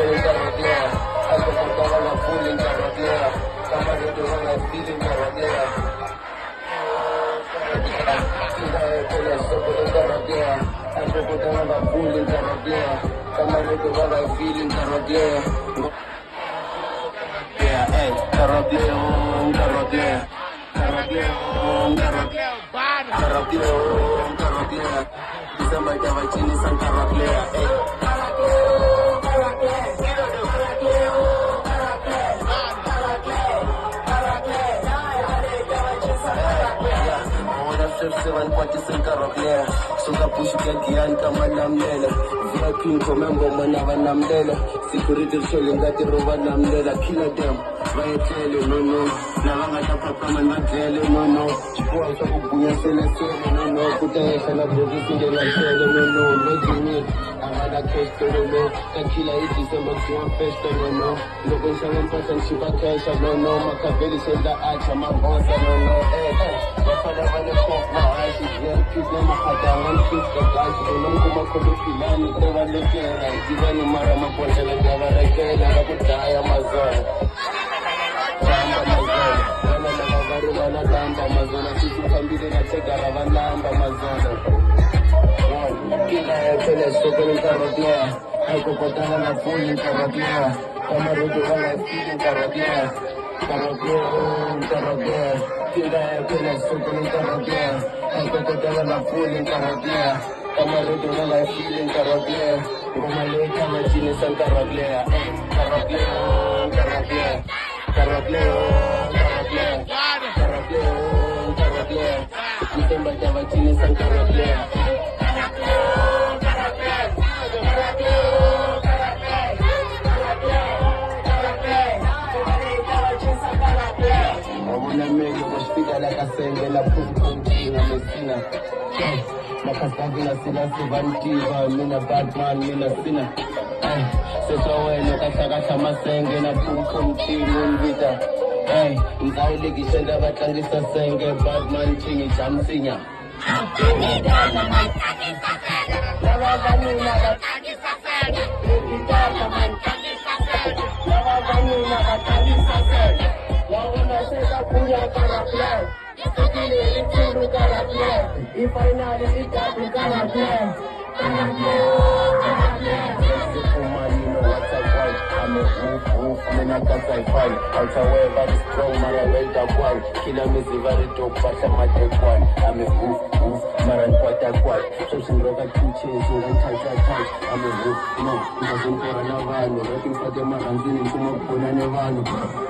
in Carrotera. I go for Tava full in Carrotera. Come on, you want to feel in Carrotera. I go for Tava full in Carrotera. Come on, you want to feel in Carrotera. Yeah, hey, Carrotera, Carrotera. Carrotera. December Java Chini San Carrotera. Seven parties in Carrotera. Suka push Gian Kamanamdela. VIP Comembo Manavanamdela. Security showing that the Rovanamdela. Kill them. Vai tell you, no. Navanga Papa Manadele, no. Chipo Buya Celeste, no. Puta Sana Bogis in the Lasella, no. Jimmy. Avada Costa, no. Tequila is December to one festa, no. Logan 7% Shiva Cash, no. Macaveli said that I am a boss, no. People Mahadaman, the guys, Noma Filani, Deva Legera, Giovanni Marama Pontela, Deva Regela, Abutaya Mazon. Rama Damba Mazona, Sisu Kambina, Tegaravana, Mazona. Kila Pele, Sokan in Carrotera, I go for Tana Full in Carrotera, Kamaru, in Carrotera. Carrotera, Kila Pele, Sokan in Carrotera. I go to Tava full in Carrotera. Kamaru to Nala feel in Carrotera. Romale Kamachini San Carrotera. Carrotera. December Java Chini San Carrotera. Like I said, la Pumpina Messina. Macasavina Sina Sivantiva, Mina Batman, Mina Sina. So no Casagata Masenge, na Pumpina Vita. Hey, Nzauli Gishenda Batangisa Senge, Batman Chingy Jamsinya. If I know it, I'm a fight. However, this strong man, I wait up one. Killer me is very dope, but I'm a take one. I'm a Maran quite a quite. So, some rubber two chains, so don't touch. I'm a no, it doesn't go on a van. Looking for the man, I'm doing too much for an